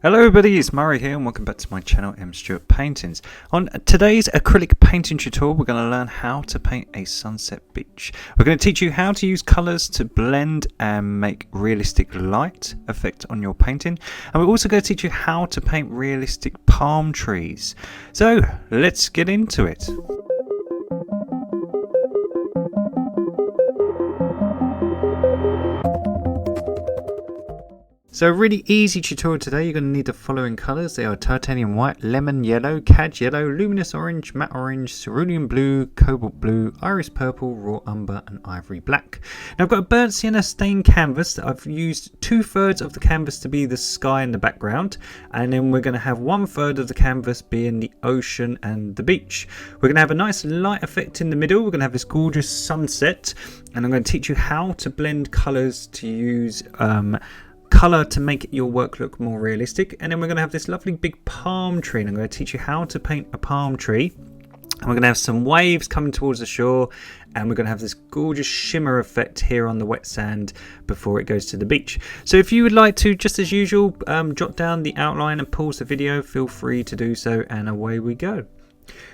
Hello everybody, it's Murray here and welcome back to my channel M Stewart Paintings. On today's acrylic painting tutorial we're going to learn how to paint a sunset beach. We're going to teach you how to use colours to blend and make realistic light effect on your painting, and we're also going to teach you how to paint realistic palm trees. So let's get into it. So a really easy tutorial today. You're going to need the following colours. They are titanium white, lemon yellow, cad yellow, luminous orange, matte orange, cerulean blue, cobalt blue, iris purple, raw umber and ivory black. Now I've got a burnt sienna stained canvas that I've used 2/3 of the canvas to be the sky in the background, and then we're going to have 1/3 of the canvas being the ocean and the beach. We're going to have a nice light effect in the middle. We're going to have this gorgeous sunset, and I'm going to teach you how to blend colours to use colour to make your work look more realistic. And then we're going to have this lovely big palm tree, and I'm going to teach you how to paint a palm tree. And we're going to have some waves coming towards the shore, and we're going to have this gorgeous shimmer effect here on the wet sand before it goes to the beach. So if you would like to, just as usual, jot down the outline and pause the video, feel free to do so, and away we go.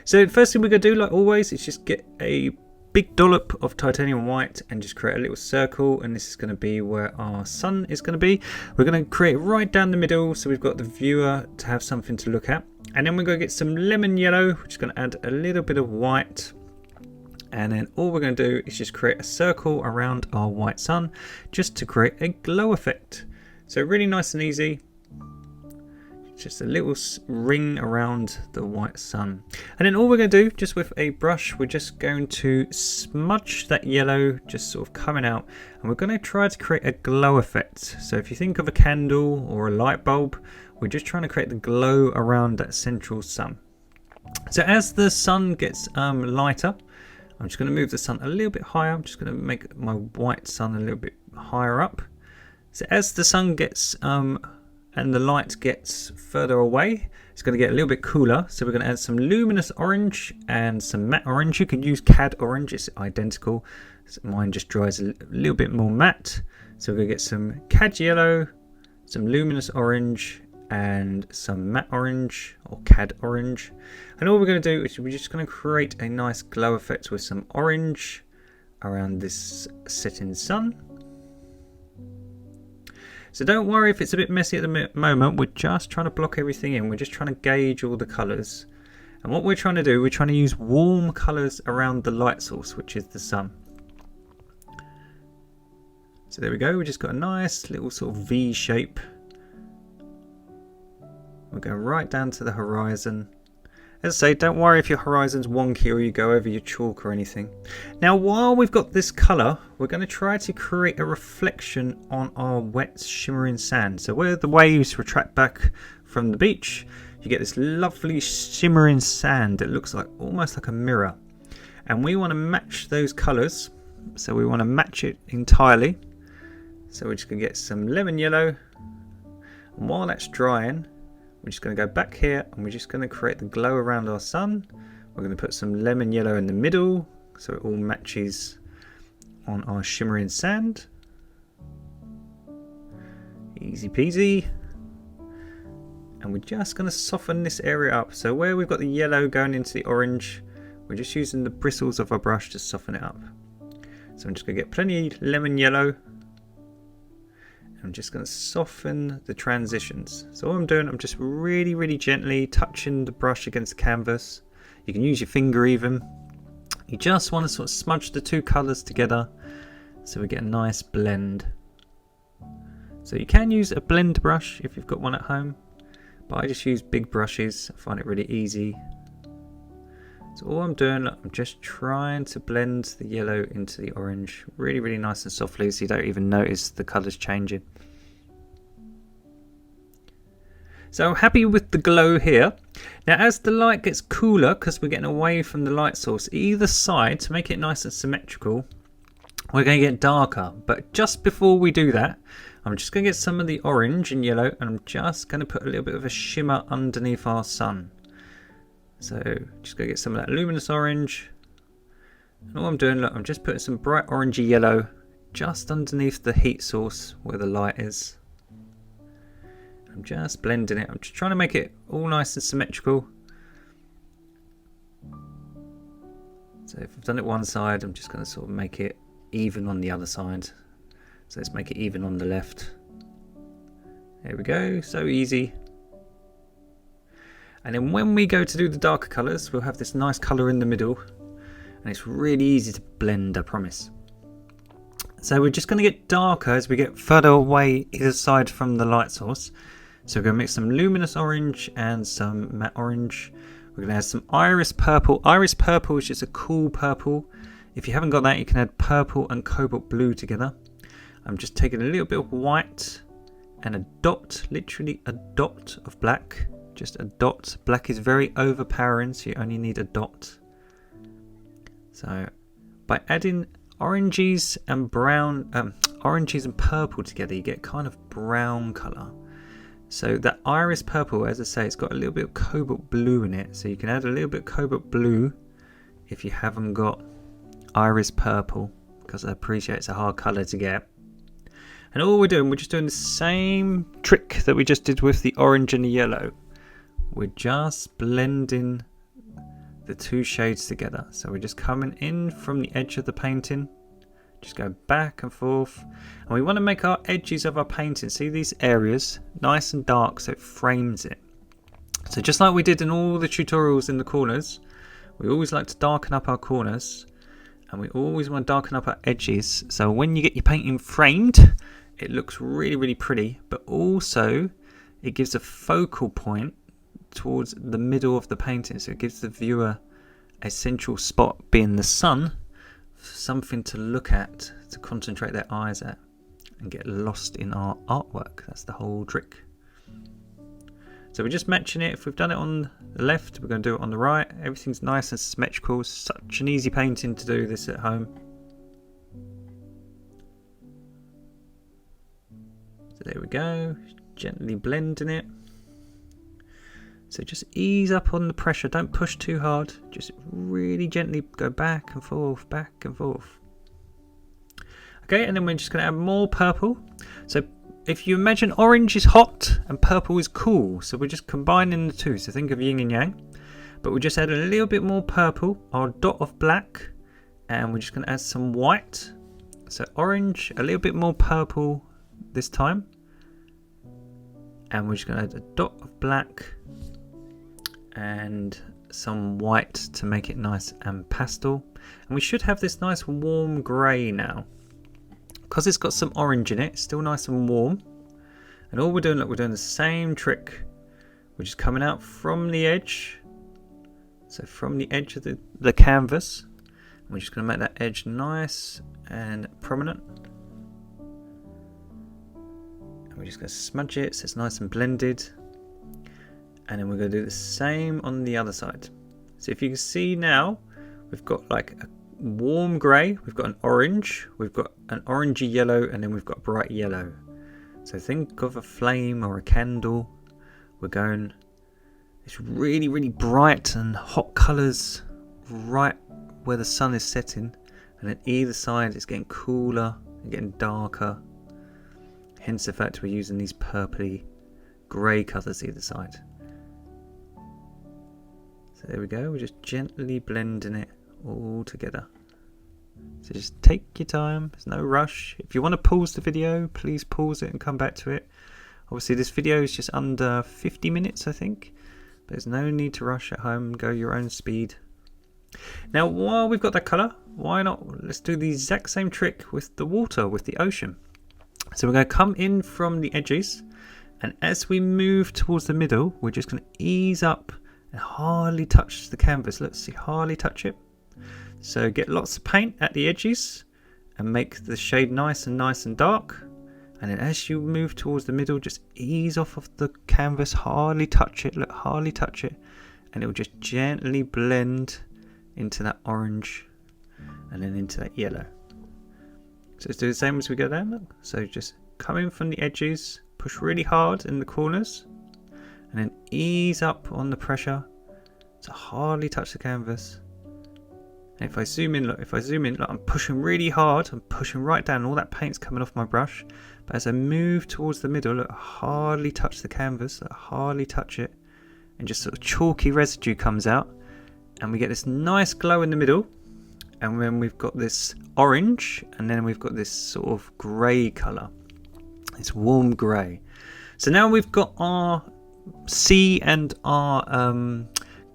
So the first thing we're going to do, like always, is just get a big dollop of titanium white and just create a little circle, and this is going to be where our sun is going to be. We're going to create right down the middle so we've got the viewer to have something to look at, and then we're going to get some lemon yellow, which is going to add a little bit of white, and then all we're going to do is just create a circle around our white sun just to create a glow effect. So really nice and easy. Just a little ring around the white sun, and then all we're going to do, just with a brush, we're just going to smudge that yellow just sort of coming out, and we're going to try to create a glow effect. So if you think of a candle or a light bulb, we're just trying to create the glow around that central sun. So as the sun gets lighter, I'm just going to move the sun a little bit higher. I'm just going to make my white sun a little bit higher up. So as the sun gets and the light gets further away, it's going to get a little bit cooler. So we're going to add some luminous orange and some matte orange. You can use cad orange, it's identical. So mine just dries a little bit more matte. So we're going to get some cad yellow, some luminous orange, and some matte orange or cad orange. And all we're going to do is we're just going to create a nice glow effect with some orange around this setting sun. So don't worry if it's a bit messy at the moment. We're just trying to block everything in. We're just trying to gauge all the colours. And what we're trying to do, we're trying to use warm colours around the light source, which is the sun. So there we go. We just got a nice little sort of V shape. We'll go right down to the horizon. As I say, don't worry if your horizon's wonky or you go over your chalk or anything. Now while we've got this colour, we're going to try to create a reflection on our wet shimmering sand. So where the waves retract back from the beach, you get this lovely shimmering sand that looks like almost like a mirror. And we want to match those colours, so we want to match it entirely. So we're just going to get some lemon yellow, and while that's drying, we're just going to go back here and we're just going to create the glow around our sun. We're going to put some lemon yellow in the middle so it all matches on our shimmering sand. Easy peasy. And we're just going to soften this area up. So where we've got the yellow going into the orange, we're just using the bristles of our brush to soften it up. So I'm just going to get plenty of lemon yellow. I'm just going to soften the transitions. So all I'm doing, I'm just really gently touching the brush against the canvas. You can use your finger even. You just want to sort of smudge the two colours together so we get a nice blend. So you can use a blend brush if you've got one at home, but I just use big brushes. I find it really easy. So all I'm doing, I'm just trying to blend the yellow into the orange really nice and softly so you don't even notice the colours changing. So I'm happy with the glow here. Now as the light gets cooler, because we're getting away from the light source, either side, to make it nice and symmetrical, we're going to get darker. But just before we do that, I'm just going to get some of the orange and yellow, and I'm just going to put a little bit of a shimmer underneath our sun. So just going to get some of that luminous orange, and all I'm doing, look, I'm just putting some bright orangey yellow just underneath the heat source where the light is. I'm just blending it. I'm just trying to make it all nice and symmetrical. So if I've done it one side, I'm just going to sort of make it even on the other side. So let's make it even on the left. There we go, so easy. And then when we go to do the darker colours, we'll have this nice colour in the middle. And it's really easy to blend, I promise. So we're just going to get darker as we get further away either side from the light source. So we're going to mix some luminous orange and some matte orange. We're going to add some iris purple. Iris purple is just a cool purple. If you haven't got that, you can add purple and cobalt blue together. I'm just taking a little bit of white and a dot, literally a dot of black. Just a dot. Black is very overpowering, so you only need a dot. So by adding oranges and brown, oranges and purple together, you get kind of brown colour. So that iris purple, as I say, it's got a little bit of cobalt blue in it. So you can add a little bit of cobalt blue if you haven't got iris purple, because I appreciate it's a hard colour to get. And all we're just doing the same trick that we just did with the orange and the yellow. We're just blending the two shades together. So we're just coming in from the edge of the painting. Just go back and forth. And we want to make our edges of our painting, see these areas, nice and dark so it frames it. So just like we did in all the tutorials in the corners, we always like to darken up our corners. And we always want to darken up our edges. So when you get your painting framed, it looks really, really pretty. But also, it gives a focal point towards the middle of the painting. So it gives the viewer a central spot, being the sun, something to look at, to concentrate their eyes at and get lost in our artwork. That's the whole trick. So we're just matching it. If we've done it on the left, we're going to do it on the right. Everything's nice and symmetrical. Such an easy painting to do this at home. So there we go, gently blending it. So just ease up on the pressure, don't push too hard, just really gently go back and forth, back and forth. Okay, and then we're just going to add more purple. So if you imagine orange is hot and purple is cool, so we're just combining the two. So think of yin and yang, but we just add a little bit more purple, our dot of black, and we're just going to add some white. So orange, a little bit more purple this time, and we're just going to add a dot of black and some white to make it nice and pastel. And we should have this nice warm grey now, because it's got some orange in it. It's still nice and warm. And all we're doing, look, we're doing the same trick. We're just coming out from the edge, so from the edge of the canvas, and we're just going to make that edge nice and prominent. And we're just going to smudge it so it's nice and blended. And then we're going to do the same on the other side. So if you can see now, we've got like a warm grey, we've got an orange, we've got an orangey yellow, and then we've got bright yellow. So think of a flame or a candle. We're going, it's really, really bright and hot colours right where the sun is setting. And then either side it's getting cooler and getting darker. Hence the fact we're using these purpley grey colours either side. So there we go, we're just gently blending it all together. So just take your time, there's no rush. If you want to pause the video, please pause it and come back to it. Obviously this video is just under 50 minutes I think. There's no need to rush at home, go your own speed. Now while we've got that colour, why not, let's do the exact same trick with the water, with the ocean. So we're going to come in from the edges, and as we move towards the middle, we're just going to ease up and hardly touch the canvas. Let's see, hardly touch it. So get lots of paint at the edges and make the shade nice and dark. And then as you move towards the middle, just ease off of the canvas, hardly touch it, look, hardly touch it. And it will just gently blend into that orange and then into that yellow. So let's do the same as we go down, look. So just come in from the edges, push really hard in the corners, and then ease up on the pressure to hardly touch the canvas, And if I zoom in, look, look, I'm pushing really hard. I'm pushing right down. All that paint's coming off my brush. But as I move towards the middle, look, I hardly touch the canvas. I hardly touch it. And just sort of chalky residue comes out. And we get this nice glow in the middle. And then we've got this orange. And then we've got this sort of grey colour. It's warm grey. So now we've got our sea and our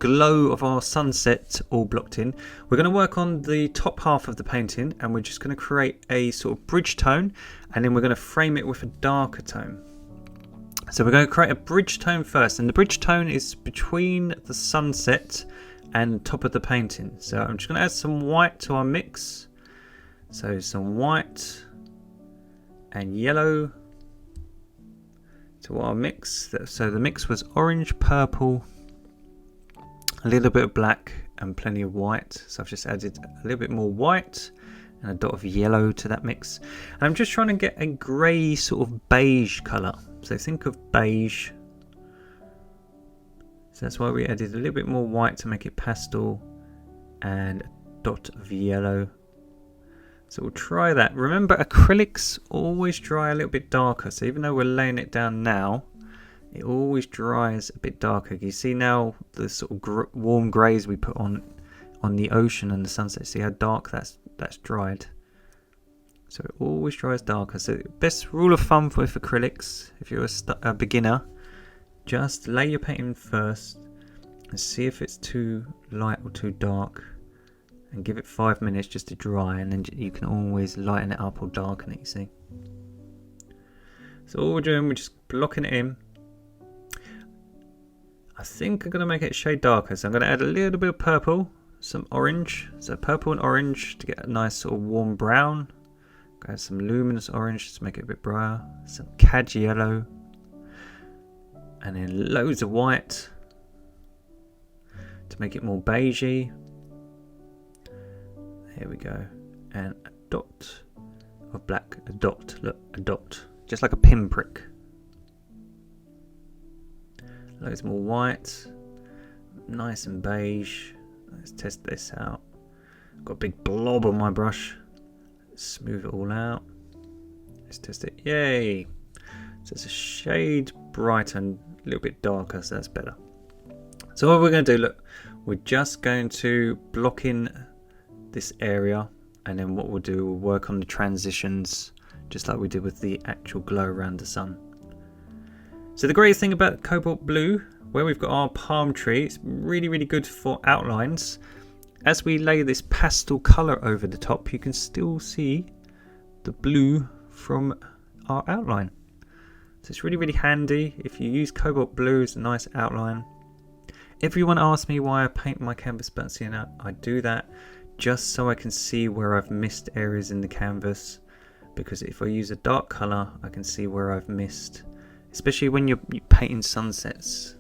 glow of our sunset all blocked in. We're going to work on the top half of the painting, and we're just going to create a sort of bridge tone, and then we're going to frame it with a darker tone. So we're going to create a bridge tone first, and the bridge tone is between the sunset and top of the painting. So I'm just going to add some white to our mix. So some white and yellow to our mix. So the mix was orange, purple, a little bit of black and plenty of white. So I've just added a little bit more white and a dot of yellow to that mix. And I'm just trying to get a grey sort of beige colour. So think of beige. So that's why we added a little bit more white to make it pastel and a dot of yellow. So we'll try that. Remember, acrylics always dry a little bit darker. So even though we're laying it down now, it always dries a bit darker. You see now the sort of warm greys we put on the ocean and the sunset. See how dark that's dried. So it always dries darker. So best rule of thumb with acrylics, if you're a beginner, just lay your painting first and see if it's too light or too dark, and give it 5 minutes just to dry, and then you can always lighten it up or darken it. You see. So all we're doing, we're just blocking it in. I think I'm going to make it a shade darker, so I'm going to add a little bit of purple, some orange, so purple and orange to get a nice sort of warm brown. Add some luminous orange to make it a bit brighter, some cad yellow, and then loads of white to make it more beigey. Here we go, and a dot of black, a dot, look, a dot, just like a pinprick. Loads more white, nice and beige. Let's test this out. Got a big blob on my brush. Let's smooth it all out. Let's test it. Yay! So it's a shade brighter and a little bit darker, so that's better. So what we're going to do, look, we're just going to block in this area, and then what we'll do, we'll work on the transitions just like we did with the actual glow around the sun. So the great thing about cobalt blue, where we've got our palm tree, it's really, really good for outlines. As we lay this pastel colour over the top, you can still see the blue from our outline. So it's really, really handy if you use cobalt blue as a nice outline. Everyone asks me why I paint my canvas bouncy, and I do that just so I can see where I've missed areas in the canvas, because if I use a dark colour, I can see where I've missed. Especially when you're painting sunsets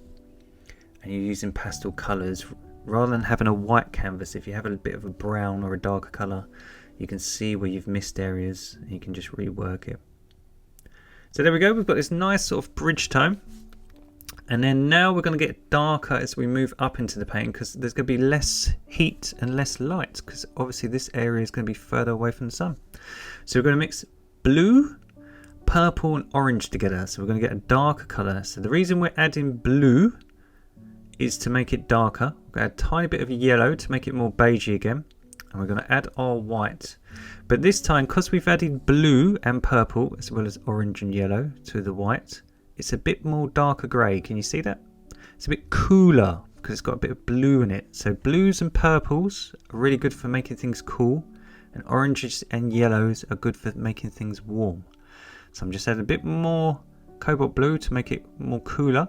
and you're using pastel colours, rather than having a white canvas, if you have a bit of a brown or a darker colour, you can see where you've missed areas and you can just rework it. So there we go, we've got this nice sort of bridge tone. And then now we're going to get darker as we move up into the painting, because there's going to be less heat and less light, because obviously this area is going to be further away from the sun. So we're going to mix blue, purple and orange together, so we're going to get a darker colour. So the reason we're adding blue is to make it darker. We're going to add a tiny bit of yellow to make it more beigey again, and we're going to add our white. But this time, because we've added blue and purple as well as orange and yellow to the white, it's a bit more darker grey. Can you see that? It's a bit cooler because it's got a bit of blue in it. So blues and purples are really good for making things cool, and oranges and yellows are good for making things warm. So I'm just adding a bit more cobalt blue to make it more cooler.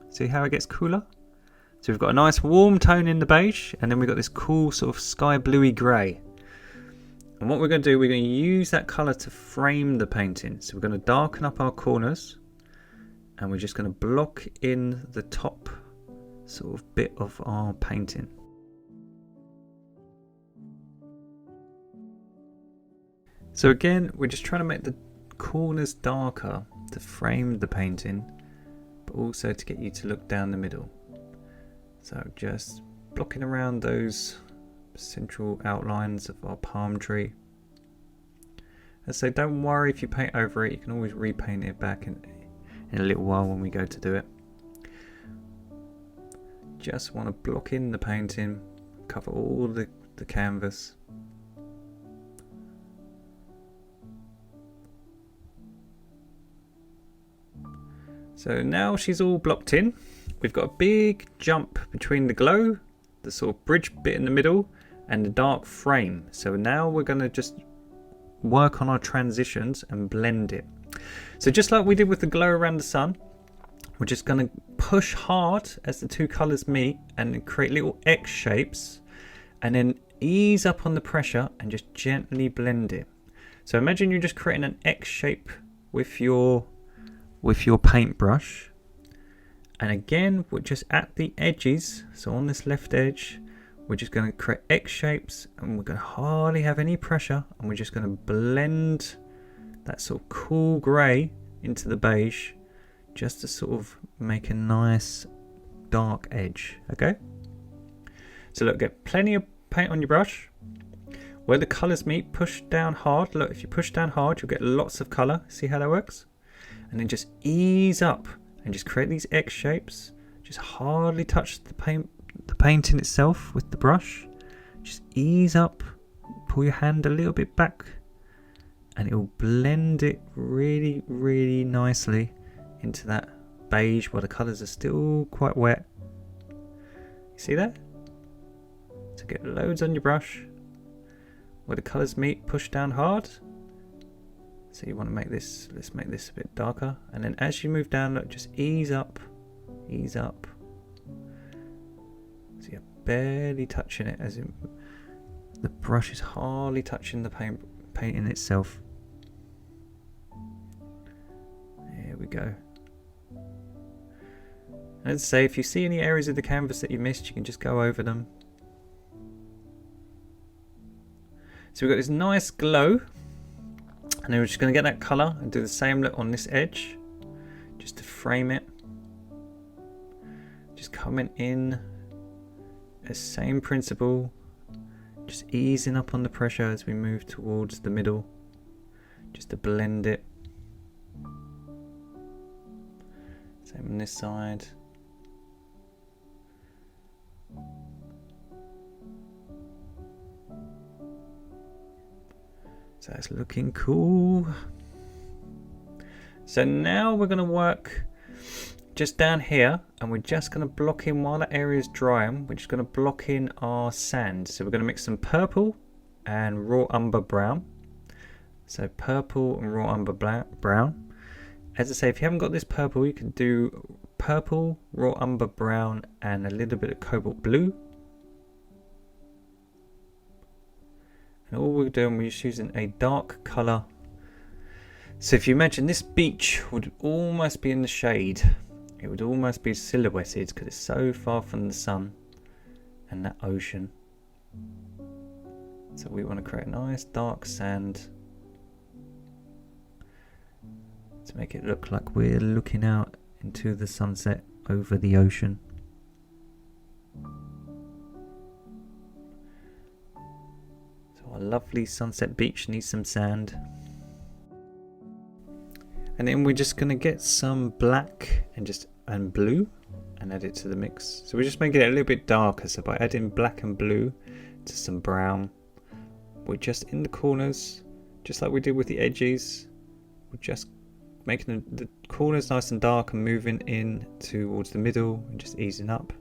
See how it gets cooler? So we've got a nice warm tone in the beige, and then we've got this cool sort of sky bluey grey. And what we're going to do, we're going to use that colour to frame the painting. So we're going to darken up our corners, and we're just going to block in the top sort of bit of our painting. So again, we're just trying to make the corners darker to frame the painting, but also to get you to look down the middle. So just blocking around those central outlines of our palm tree. And so don't worry if you paint over it, you can always repaint it back in a little while when we go to do it. Just want to block in the painting, cover all the canvas. So now she's all blocked in. We've got a big jump between the glow, the sort of bridge bit in the middle, and the dark frame. So now we're going to just work on our transitions and blend it. So just like we did with the glow around the sun, we're just going to push hard as the two colours meet and create little X shapes, and then ease up on the pressure and just gently blend it. So imagine you're just creating an X shape with your paintbrush, and again we're just at the edges, so on this left edge we're just going to create X shapes, and we're going to hardly have any pressure, and we're just going to blend that sort of cool grey into the beige, just to sort of make a nice dark edge. Okay, so look, get plenty of paint on your brush. Where the colours meet, push down hard. Look, if you push down hard, you'll get lots of colour. See how that works? And then just ease up and just create these X shapes. Just hardly touch the painting itself with the brush. Just ease up, pull your hand a little bit back, and it will blend it really, really nicely into that beige while the colours are still quite wet. You see that? So get loads on your brush. Where the colours meet, push down hard. So you want to make this, let's make this a bit darker. And then as you move down, look, just ease up, ease up. So you're barely touching it, as in the brush is hardly touching the painting itself. There we go. And as I say, if you see any areas of the canvas that you missed, you can just go over them. So we've got this nice glow, and then we're just going to get that colour and do the same look on this edge, just to frame it. Just coming in, the same principle, just easing up on the pressure as we move towards the middle, just to blend it. Same on this side. So it's looking cool. So now we're going to work just down here, and we're just going to block in while that area is drying. We're just going to block in our sand. So we're going to mix some purple and raw umber brown. So purple and raw umber brown. As I say, if you haven't got this purple, you can do purple, raw umber brown, and a little bit of cobalt blue. And all we're doing, we're just using a dark colour. So if you imagine this beach would almost be in the shade. It would almost be silhouetted because it's so far from the sun and that ocean. So we want to create a nice dark sand to make it look like we're looking out into the sunset over the ocean. A lovely sunset beach needs some sand. And then we're just going to get some black and blue and add it to the mix. So we're just making it a little bit darker. So by adding black and blue to some brown, we're just in the corners, just like we did with the edges. We're just making the corners nice and dark and moving in towards the middle and just easing up.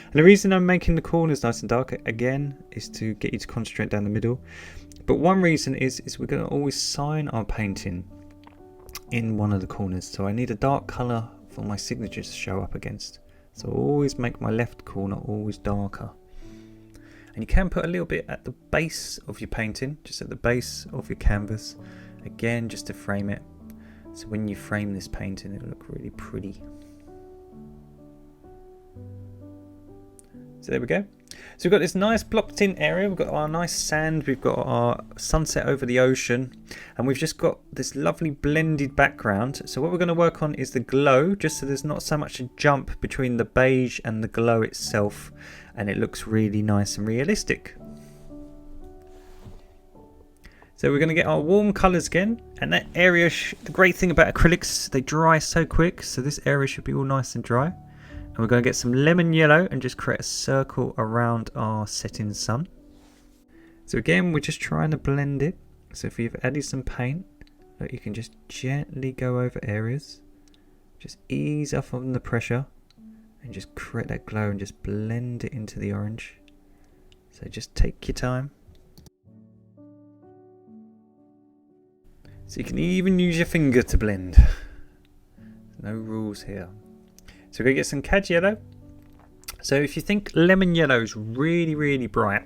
And the reason I'm making the corners nice and dark again is to get you to concentrate down the middle. But one reason is we're going to always sign our painting in one of the corners. So I need a dark colour for my signature to show up against. So I always make my left corner always darker. And you can put a little bit at the base of your painting, just at the base of your canvas. Again, just to frame it. So when you frame this painting, it'll look really pretty. So there we go. So we've got this nice blocked in area. We've got our nice sand. We've got our sunset over the ocean. And we've just got this lovely blended background. So what we're going to work on is the glow, just so there's not so much a jump between the beige and the glow itself. And it looks really nice and realistic. So we're going to get our warm colours again, and that area, the great thing about acrylics, they dry so quick, so this area should be all nice and dry. And we're going to get some lemon yellow and just create a circle around our setting sun. So again, we're just trying to blend it. So if you've added some paint, you can just gently go over areas, just ease off on the pressure and just create that glow and just blend it into the orange. So just take your time. So you can even use your finger to blend. No rules here. So we're going to get some cad yellow. So if you think lemon yellow is really, really bright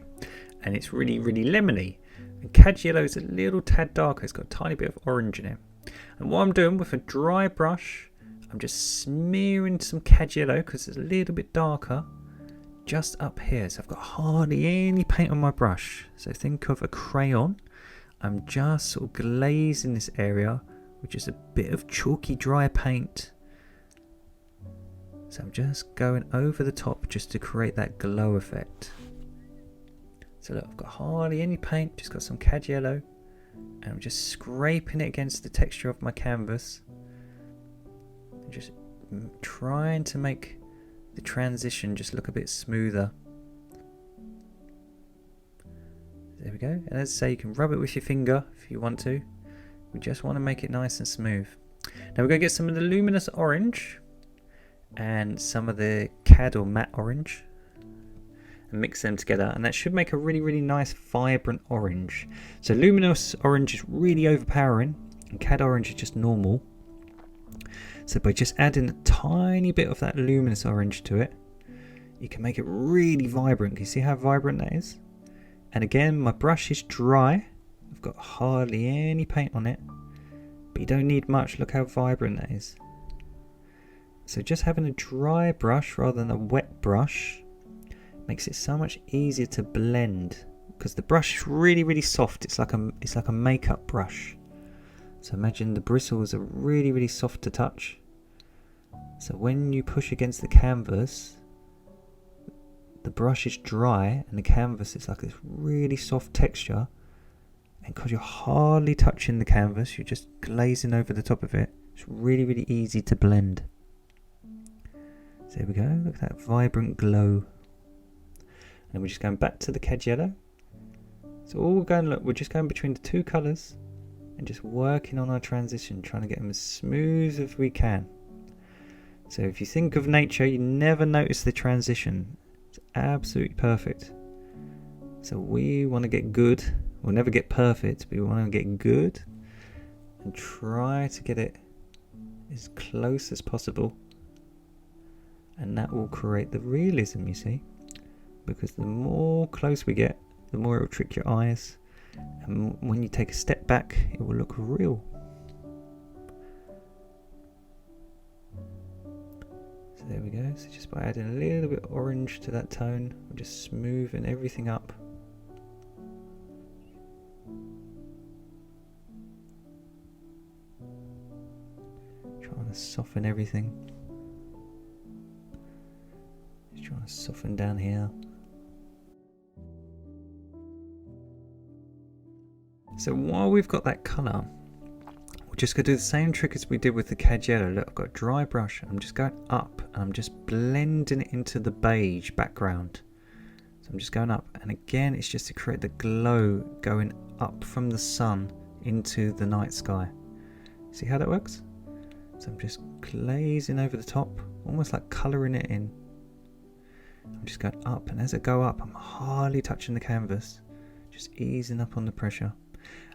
and it's really, really lemony, and cad yellow is a little tad darker, it's got a tiny bit of orange in it. And what I'm doing with a dry brush, I'm just smearing some cad yellow because it's a little bit darker just up here. So I've got hardly any paint on my brush. So think of a crayon. I'm just sort of glazing this area with just a bit of chalky dry paint. So I'm just going over the top just to create that glow effect. So look, I've got hardly any paint, just got some cad yellow, and I'm just scraping it against the texture of my canvas. And just trying to make the transition just look a bit smoother. There we go. And as I say, you can rub it with your finger if you want to. We just want to make it nice and smooth. Now we're going to get some of the luminous orange and some of the cad or matte orange and mix them together, and that should make a really, really nice vibrant orange. So luminous orange is really overpowering and cad orange is just normal. So by just adding a tiny bit of that luminous orange to it, you can make it really vibrant. Can you see how vibrant that is? And again, my brush is dry. I've got hardly any paint on it, but you don't need much. Look how vibrant that is. So just having a dry brush rather than a wet brush makes it so much easier to blend, because the brush is really, really soft. It's like a makeup brush. So imagine the bristles are really, really soft to touch. So when you push against the canvas, the brush is dry and the canvas is like this really soft texture, and because you're hardly touching the canvas, you're just glazing over the top of it, it's really, really easy to blend. So there we go, look at that vibrant glow. And we're just going back to the cad yellow. So all we're going, look, we're just going between the two colours and just working on our transition, trying to get them as smooth as we can. So if you think of nature, you never notice the transition. It's absolutely perfect. So we want to get good. We'll never get perfect, but we want to get good and try to get it as close as possible. And that will create the realism, you see. Because the more close we get, the more it will trick your eyes. And when you take a step back, it will look real. So there we go. So just by adding a little bit of orange to that tone, we're just smoothing everything up. Trying to soften everything. Just trying to soften down here. So while we've got that colour, we're just going to do the same trick as we did with the cad yellow. Look, I've got a dry brush and I'm just going up and I'm just blending it into the beige background. So I'm just going up, and again it's just to create the glow going up from the sun into the night sky. See how that works? So I'm just glazing over the top, almost like colouring it in. I'm just going up, and as I go up I'm hardly touching the canvas, just easing up on the pressure.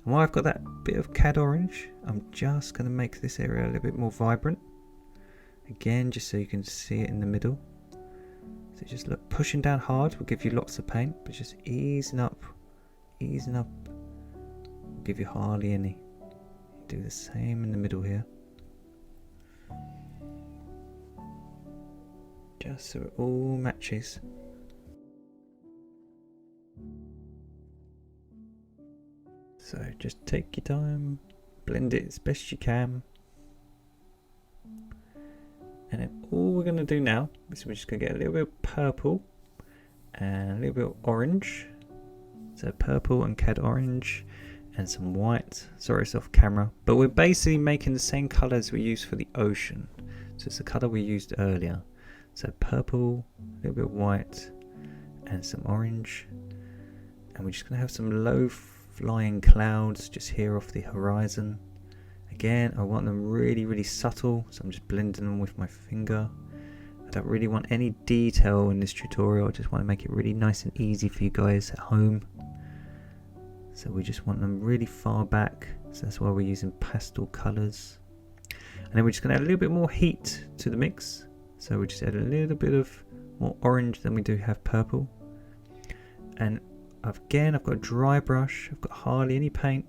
And while I've got that bit of cad orange, I'm just going to make this area a little bit more vibrant. Again, just so you can see it in the middle. So just look, pushing down hard will give you lots of paint, but just easing up will give you hardly any. Do the same in the middle here. Just so it all matches. So just take your time, blend it as best you can. And then all we're going to do now is we're just going to get a little bit of purple and a little bit of orange. So purple and cad orange. and some white. Sorry, it's off camera, but we're basically making the same colours we used for the ocean. So it's the colour we used earlier. So purple, a little bit of white, and some orange. And we're just going to have some low flying clouds just here off the horizon. Again, I want them really, really subtle, so I'm just blending them with my finger. I don't really want any detail in this tutorial, I just want to make it really nice and easy for you guys at home. So we just want them really far back, so that's why we're using pastel colours. And then we're just going to add a little bit more heat to the mix. So we just add a little bit of more orange than we do have purple. And again, I've got a dry brush, I've got hardly any paint.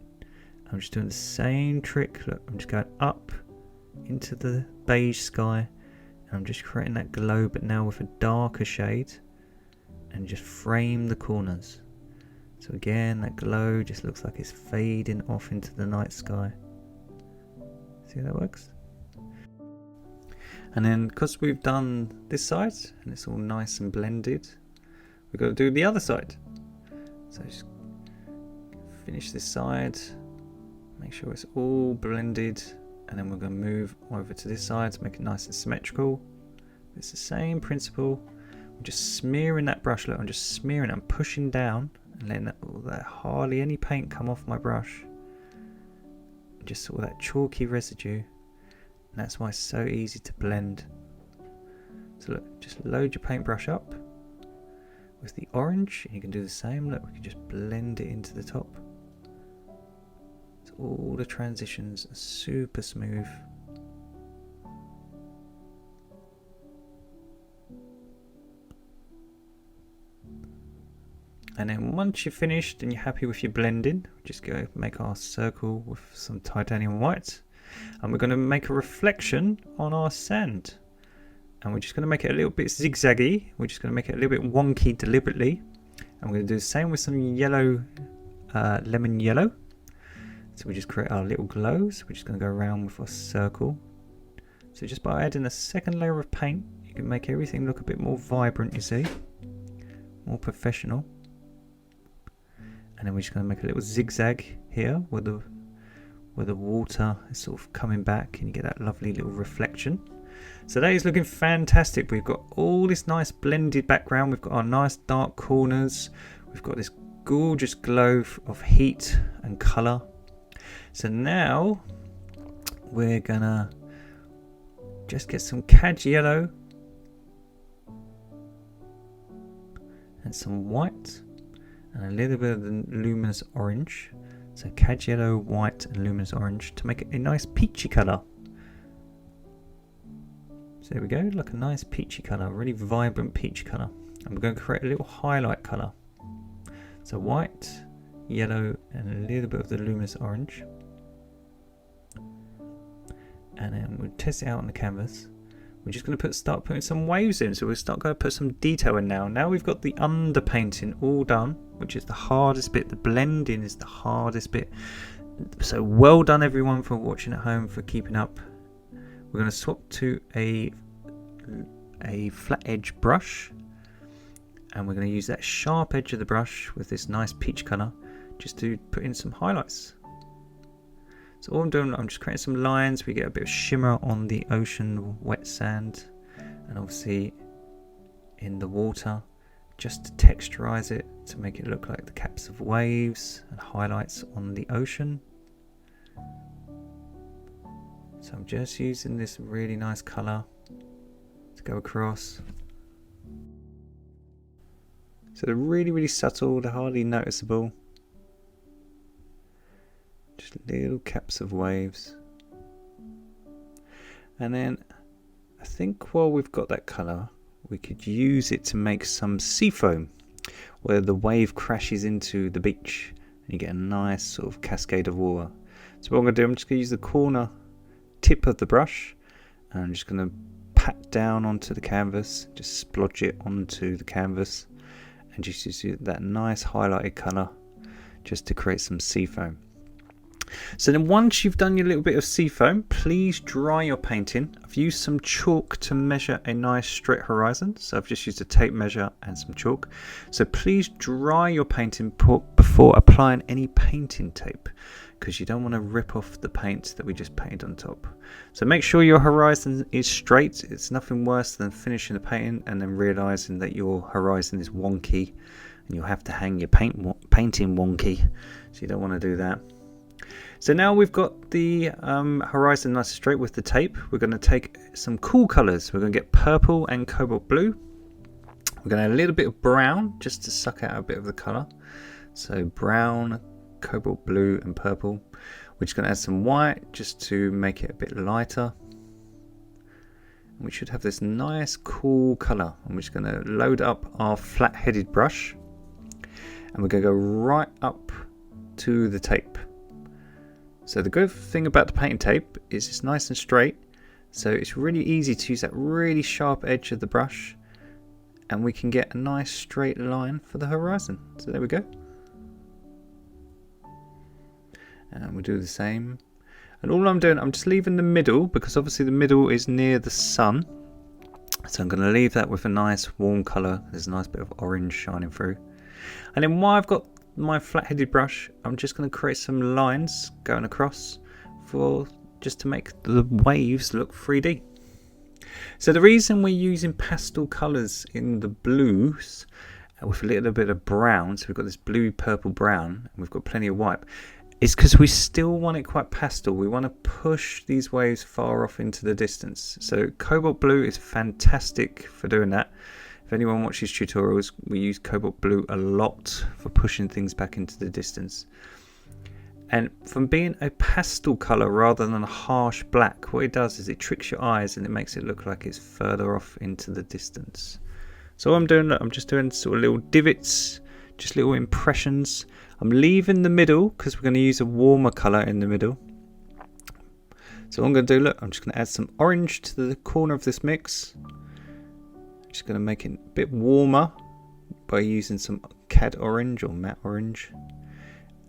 I'm just doing the same trick. Look, I'm just going up into the beige sky, and I'm just creating that glow, but now with a darker shade, and just frame the corners. So again, that glow just looks like it's fading off into the night sky. See how that works? And then because we've done this side and it's all nice and blended, we've got to do the other side. So just finish this side, make sure it's all blended, and then we're going to move over to this side to make it nice and symmetrical. It's the same principle. I'm just smearing that brush. Look, I'm just smearing it. I'm pushing down and letting that hardly any paint come off my brush. Just all that chalky residue. And that's why it's so easy to blend. So look, just load your paintbrush up with the orange, and you can do the same. Look, we can just blend it into the top. So all the transitions are super smooth. And then once you're finished and you're happy with your blending, just go make our circle with some titanium white, and we're going to make a reflection on our sand. And we're just going to make it a little bit zigzaggy. We're just going to make it a little bit wonky deliberately. And we're going to do the same with some yellow, lemon yellow. So we just create our little glow. So we're just going to go around with our circle. So just by adding a second layer of paint, you can make everything look a bit more vibrant, you see. More professional. And then we're just going to make a little zigzag here where the water is sort of coming back and you get that lovely little reflection. So that is looking fantastic. We've got all this nice blended background. We've got our nice dark corners. We've got this gorgeous glow of heat and colour. So now we're gonna just get some cad yellow and some white and a little bit of the luminous orange. So cad yellow, white and luminous orange to make it a nice peachy colour. So there we go, like a nice peachy colour, really vibrant peach colour. And we're going to create a little highlight colour. So white, yellow and a little bit of the luminous orange. And then we'll test it out on the canvas. We're just going to start putting some waves in. So we'll start going to put some detail in now. Now we've got the underpainting all done, which is the hardest bit. The blending is the hardest bit. So well done everyone for watching at home, for keeping up. We're going to swap to a flat edge brush, and we're going to use that sharp edge of the brush with this nice peach colour just to put in some highlights. So all I'm doing, I'm just creating some lines. We get a bit of shimmer on the ocean wet sand, and obviously in the water, just to texturize it, to make it look like the caps of waves and highlights on the ocean. So I'm just using this really nice colour to go across. So they're really, really subtle, they're hardly noticeable. Just little caps of waves. And then I think while we've got that colour, we could use it to make some sea foam, where the wave crashes into the beach and you get a nice sort of cascade of water. So what I'm going to do, I'm just going to use the corner tip of the brush, and I'm just going to pat down onto the canvas, just splodge it onto the canvas, and just use that nice highlighted colour just to create some sea foam. So then once you've done your little bit of seafoam, please dry your painting. I've used some chalk to measure a nice straight horizon. So I've just used a tape measure and some chalk. So please dry your painting before applying any painting tape, because you don't want to rip off the paint that we just painted on top. So make sure your horizon is straight. It's nothing worse than finishing the painting and then realizing that your horizon is wonky and you'll have to hang your painting wonky. So you don't want to do that. So now we've got the horizon nice and straight with the tape. We're going to take some cool colours. We're going to get purple and cobalt blue. We're going to add a little bit of brown just to suck out a bit of the colour. So brown, cobalt blue and purple. We're just going to add some white just to make it a bit lighter. And we should have this nice cool colour. And we're just going to load up our flat-headed brush. And we're going to go right up to the tape. So the good thing about the painting tape is it's nice and straight, so it's really easy to use that really sharp edge of the brush, and we can get a nice straight line for the horizon. So there we go. And we'll do the same. And all I'm doing, I'm just leaving the middle, because obviously the middle is near the sun. So I'm going to leave that with a nice warm colour. There's a nice bit of orange shining through. And then while I've got my flat-headed brush, I'm just going to create some lines going across just to make the waves look 3D. So the reason we're using pastel colours in the blues with a little bit of brown, so we've got this blue, purple, brown, and we've got plenty of white, is because we still want it quite pastel. We want to push these waves far off into the distance. So cobalt blue is fantastic for doing that. If anyone watches tutorials, we use cobalt blue a lot for pushing things back into the distance. And from being a pastel colour rather than a harsh black, what it does is it tricks your eyes and it makes it look like it's further off into the distance. So what I'm doing, I'm just doing sort of little divots, just little impressions. I'm leaving the middle because we're going to use a warmer colour in the middle. So what I'm going to do, look, I'm just going to add some orange to the corner of this mix. Just going to make it a bit warmer by using some cad orange or matte orange,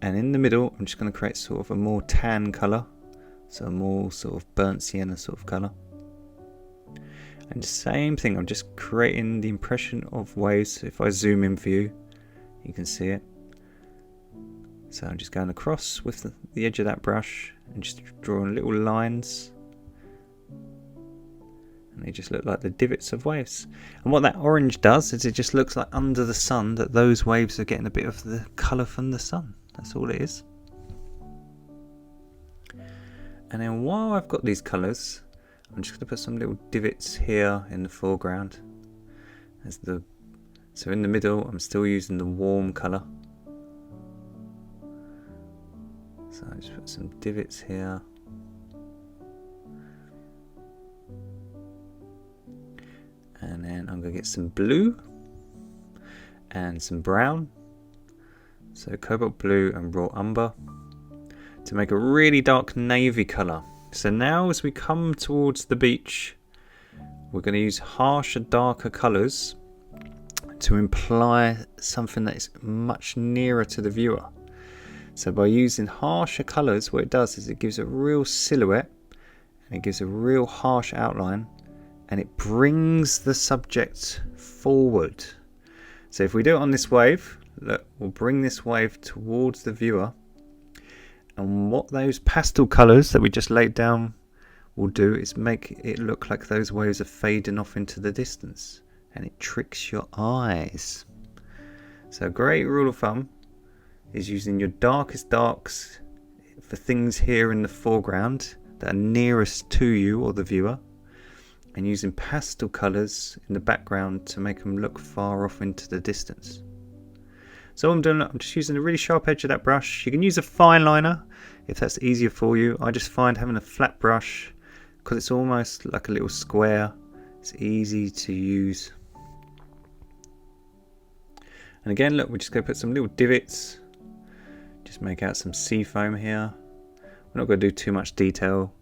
and in the middle I'm just going to create sort of a more tan colour, so a more sort of burnt sienna sort of colour. And the same thing, I'm just creating the impression of waves. If I zoom in for you, you can see it. So I'm just going across with the edge of that brush and just drawing little lines. And they just look like the divots of waves. And what that orange does is it just looks like under the sun that those waves are getting a bit of the colour from the sun. That's all it is. And then while I've got these colours, I'm just going to put some little divots here in the foreground. So in the middle I'm still using the warm colour. So I just put some divots here. And then I'm going to get some blue and some brown. So cobalt blue and raw umber to make a really dark navy colour. So now as we come towards the beach, we're going to use harsher, darker colours to imply something that is much nearer to the viewer. So by using harsher colours, what it does is it gives a real silhouette and it gives a real harsh outline. And it brings the subject forward. So if we do it on this wave, look, we'll bring this wave towards the viewer. And what those pastel colours that we just laid down will do is make it look like those waves are fading off into the distance. And it tricks your eyes. So a great rule of thumb is using your darkest darks for things here in the foreground that are nearest to you or the viewer. And using pastel colours in the background to make them look far off into the distance. So what I'm doing, I'm just using a really sharp edge of that brush. You can use a fine liner if that's easier for you. I just find having a flat brush, because it's almost like a little square, it's easy to use. And again, look, we're just going to put some little divots, just make out some sea foam here. We're not going to do too much detail,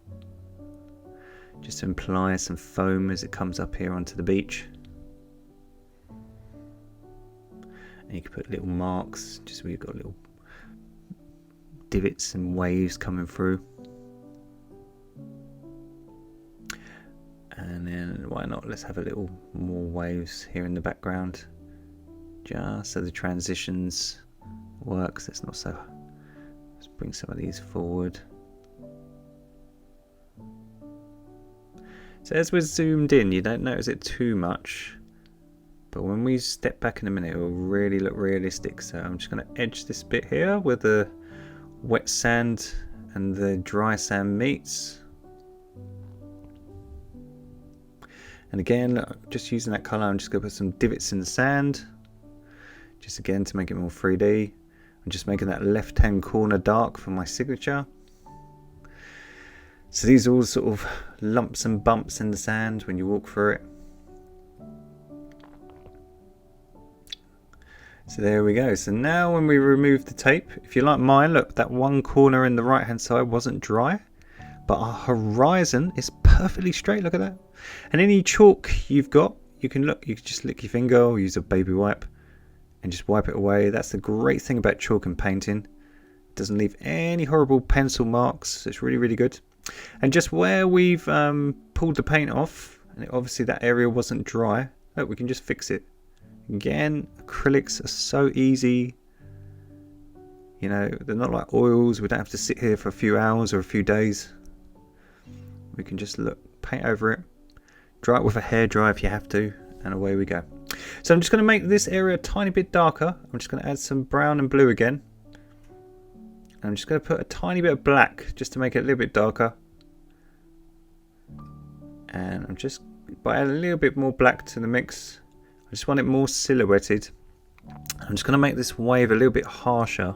just to imply some foam as it comes up here onto the beach. And you can put little marks, just where you've got little divots and waves coming through. And then why not, let's have a little more waves here in the background, just so the transitions works. It's not so, let's bring some of these forward. So as we're zoomed in, you don't notice it too much, but when we step back in a minute, it will really look realistic. So I'm just going to edge this bit here where the wet sand and the dry sand meets. And again, just using that colour, I'm just going to put some divots in the sand, just again to make it more 3D. I'm just making that left hand corner dark for my signature. So these are all sort of lumps and bumps in the sand when you walk through it. So there we go. So now when we remove the tape, if you like mine, look, that one corner in the right hand side wasn't dry, but our horizon is perfectly straight. Look at that. And any chalk you've got, you can just lick your finger or use a baby wipe and just wipe it away. That's the great thing about chalk and painting. It doesn't leave any horrible pencil marks. So it's really, really good. And just where we've pulled the paint off, and obviously that area wasn't dry, look, we can just fix it. Again, acrylics are so easy. You know, they're not like oils. We don't have to sit here for a few hours or a few days. We can just paint over it, dry it with a hairdryer if you have to, and away we go. So I'm just going to make this area a tiny bit darker. I'm just going to add some brown and blue again. And I'm just going to put a tiny bit of black just to make it a little bit darker. And I'm just, by adding a little bit more black to the mix, I just want it more silhouetted. I'm just going to make this wave a little bit harsher,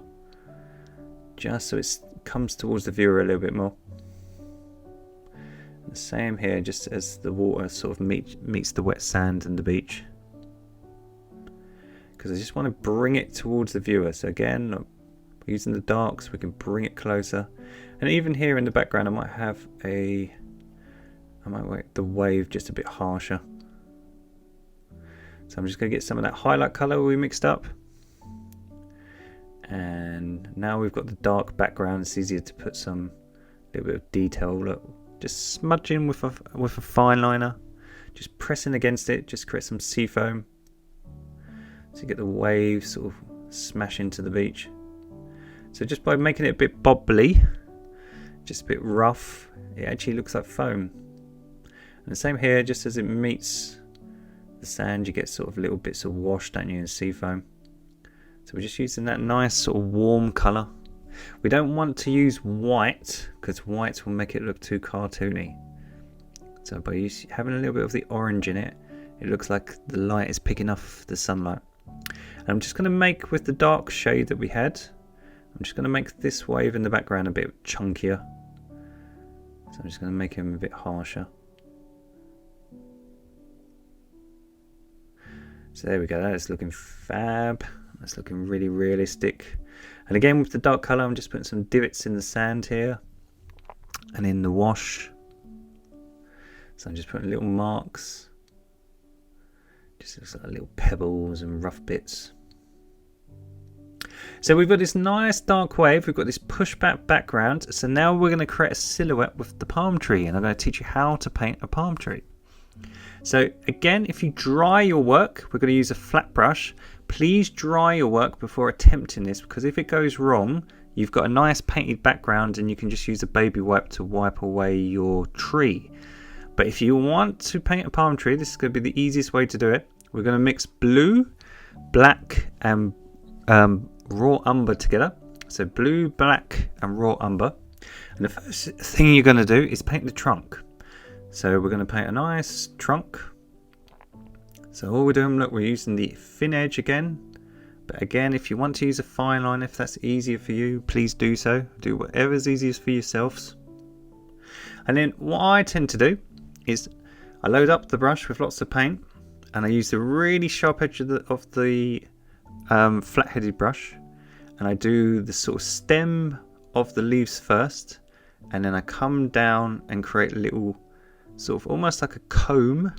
just so it comes towards the viewer a little bit more. The same here, just as the water sort of meets the wet sand and the beach, because I just want to bring it towards the viewer. So again, look, using the darks, we can bring it closer. And even here in the background, I might make the wave just a bit harsher. So I'm just going to get some of that highlight colour we mixed up. And now we've got the dark background, it's easier to put some little bit of detail. Look, just smudging with a fine liner, just pressing against it, just create some sea foam. So you get the waves sort of smash into the beach. So just by making it a bit bobbly, just a bit rough, it actually looks like foam. And the same here, just as it meets the sand, you get sort of little bits of wash, don't you, in sea foam. So we're just using that nice sort of warm colour. We don't want to use white, because white will make it look too cartoony. So by having a little bit of the orange in it, it looks like the light is picking up the sunlight. And I'm just going to make, with the dark shade that we had, I'm just going to make this wave in the background a bit chunkier. So I'm just going to make him a bit harsher. So there we go, that's looking fab. That's looking really realistic. And again, with the dark colour, I'm just putting some divots in the sand here and in the wash. So I'm just putting little marks. Just looks like little pebbles and rough bits. So we've got this nice dark wave, we've got this pushback background. So now we're going to create a silhouette with the palm tree, and I'm going to teach you how to paint a palm tree. So again, if you dry your work, we're going to use a flat brush. Please dry your work before attempting this, because if it goes wrong, you've got a nice painted background and you can just use a baby wipe to wipe away your tree. But if you want to paint a palm tree, this is going to be the easiest way to do it. We're going to mix blue, black and raw umber together. So blue, black and raw umber. And the first thing you're going to do is paint the trunk. So we're going to paint a nice trunk. So all we're doing, look, we're using the thin edge again. But again, if you want to use a fine line, if that's easier for you, please do so. Do whatever's easiest for yourselves. And then what I tend to do is I load up the brush with lots of paint, and I use the really sharp edge of the flat-headed brush, and I do the sort of stem of the leaves first, and then I come down and create little sort of almost like a comb,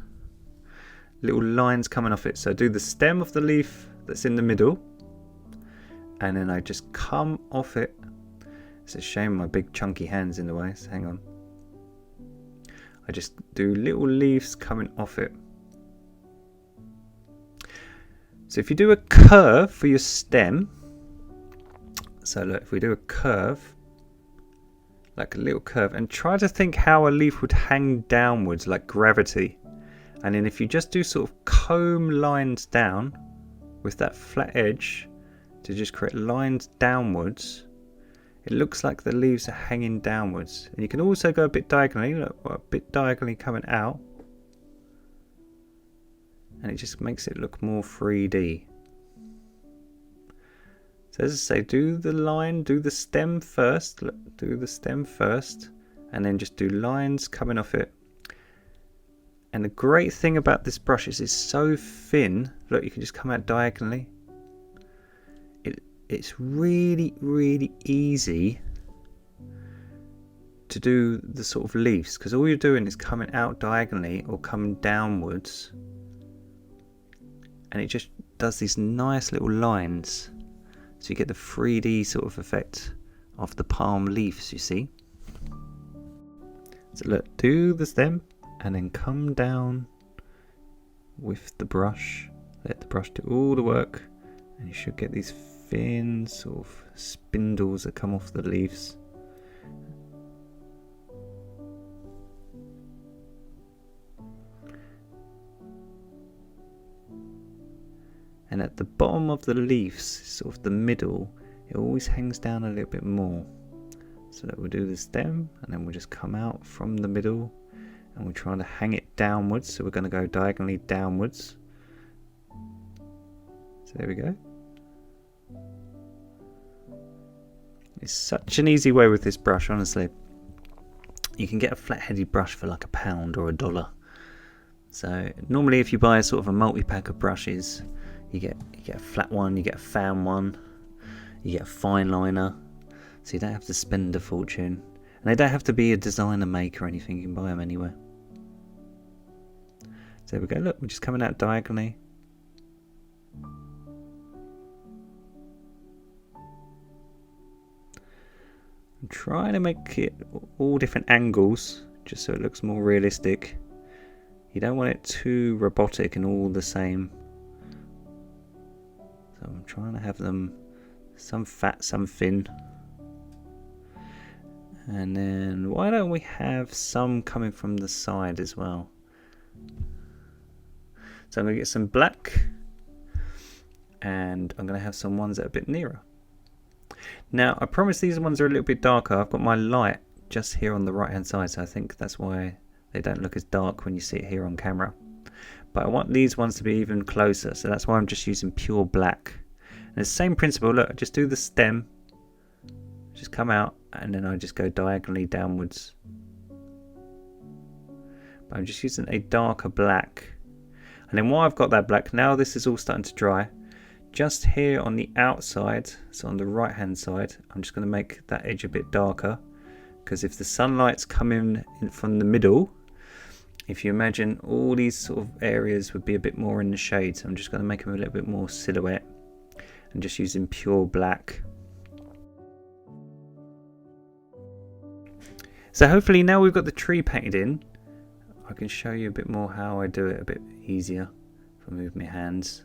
little lines coming off it. So I do the stem of the leaf that's in the middle, and then I just come off it It's a shame my big chunky hand's in the way, so hang on. I just do little leaves coming off it. So if you do a curve for your stem, so look, if we do a curve, like a little curve, and try to think how a leaf would hang downwards like gravity. And then if you just do sort of comb lines down with that flat edge to just create lines downwards, it looks like the leaves are hanging downwards. And you can also go a bit diagonally, look, a bit diagonally coming out. And it just makes it look more 3D. So as I say, do the line, do the stem first, look, do the stem first, and then just do lines coming off it. And the great thing about this brush is it's so thin, look, you can just come out diagonally. It's really, really easy to do the sort of leaves, because all you're doing is coming out diagonally or coming downwards, and it just does these nice little lines, so you get the 3D sort of effect of the palm leaves, you see. So look, do the stem and then come down with the brush, let the brush do all the work, and you should get these thin sort of spindles that come off the leaves. And at the bottom of the leaves, sort of the middle, it always hangs down a little bit more. So that we'll do the stem and then we'll just come out from the middle and we're trying to hang it downwards. So we're going to go diagonally downwards. So there we go. It's such an easy way with this brush, honestly. You can get a flat-headed brush for like £1 or $1. So normally if you buy sort of a multi-pack of brushes, you get a flat one, you get a fan one, you get a fine liner, so you don't have to spend a fortune. And they don't have to be a designer make or anything, you can buy them anywhere. So there we go, look, we're just coming out diagonally. I'm trying to make it all different angles, just so it looks more realistic. You don't want it too robotic and all the same. So I'm trying to have them some fat, some thin. And then why don't we have some coming from the side as well? So I'm going to get some black, and I'm going to have some ones that are a bit nearer. Now I promise these ones are a little bit darker. I've got my light just here on the right hand side, so I think that's why they don't look as dark when you see it here on camera. But I want these ones to be even closer, so that's why I'm just using pure black. And it's the same principle, look, I just do the stem, just come out, and then I just go diagonally downwards. But I'm just using a darker black. And then while I've got that black, now this is all starting to dry, just here on the outside, so on the right hand side, I'm just going to make that edge a bit darker, because if the sunlight's coming in from the middle, if you imagine all these sort of areas would be a bit more in the shade, so I'm just going to make them a little bit more silhouette and just using pure black. So hopefully now we've got the tree painted in, I can show you a bit more how I do it a bit easier if I move my hands.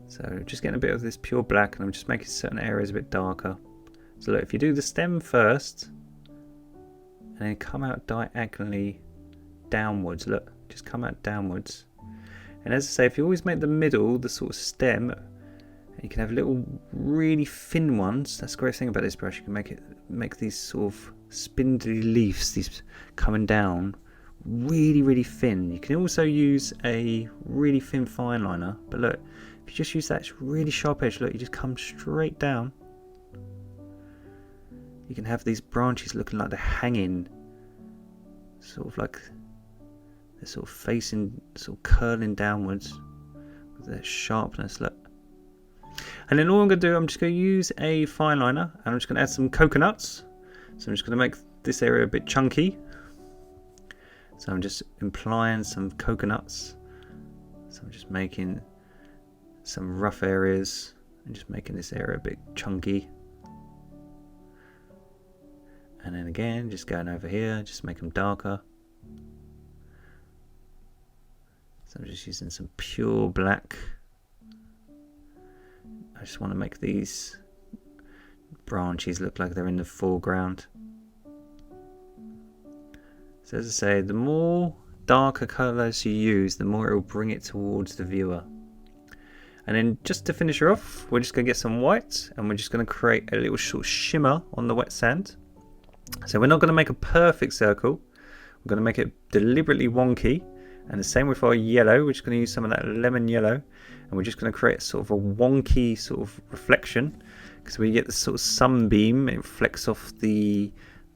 So just getting a bit of this pure black, and I'm just making certain areas a bit darker. So look, if you do the stem first and then come out diagonally downwards, look, just come out downwards. And as I say, if you always make the middle the sort of stem, you can have little really thin ones. That's the great thing about this brush, you can make these sort of spindly leaves, these coming down really, really thin. You can also use a really thin fine liner, but look, if you just use that really sharp edge, look, you just come straight down. You can have these branches looking like they're hanging, sort of like they're sort of facing, sort of curling downwards with their sharpness, look. And then all I'm going to do, I'm just going to use a fine liner, and I'm just going to add some coconuts. So I'm just going to make this area a bit chunky. So I'm just applying some coconuts. So I'm just making some rough areas and just making this area a bit chunky. And then again, just going over here, just make them darker. So I'm just using some pure black. I just want to make these branches look like they're in the foreground. So as I say, the more darker colours you use, the more it will bring it towards the viewer. And then just to finish her off, we're just going to get some white, and we're just going to create a little short shimmer on the wet sand. So we're not going to make a perfect circle, we're going to make it deliberately wonky. And the same with our yellow, we're just going to use some of that lemon yellow, and we're just going to create sort of a wonky sort of reflection, because we get the sort of sunbeam, it reflects off the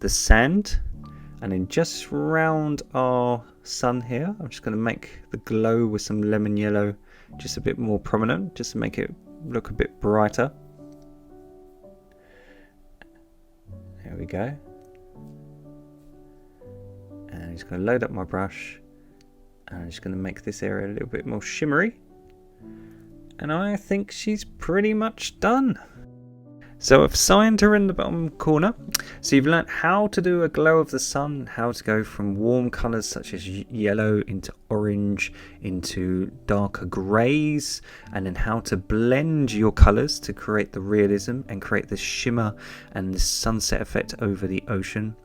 sand. And then just round our sun here, I'm just going to make the glow with some lemon yellow just a bit more prominent, just to make it look a bit brighter. There we go. And I'm just going to load up my brush, and I'm just going to make this area a little bit more shimmery. And I think she's pretty much done. So I've signed her in the bottom corner. So you've learnt how to do a glow of the sun, how to go from warm colours such as yellow into orange, into darker greys, and then how to blend your colours to create the realism and create the shimmer and the sunset effect over the ocean.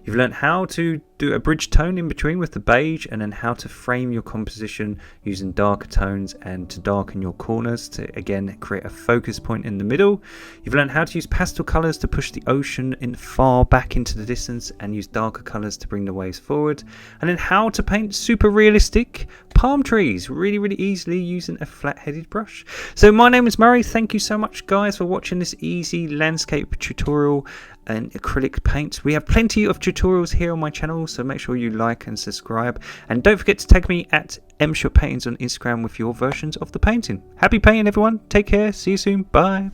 You've learnt how to do a bridge tone in between with the beige, and then how to frame your composition using darker tones and to darken your corners to again create a focus point in the middle. You've learnt how to use pastel colours to push the ocean in far back into the distance and use darker colours to bring the waves forward, and then how to paint super realistic palm trees really easily using a flat-headed brush. So my name is Murray. Thank you so much guys for watching this easy landscape tutorial and acrylic paint. We have plenty of tutorials here on my channel, so make sure you like and subscribe, and don't forget to tag me at mshotpaintings on Instagram with your versions of the painting. Happy painting everyone, take care, see you soon, bye.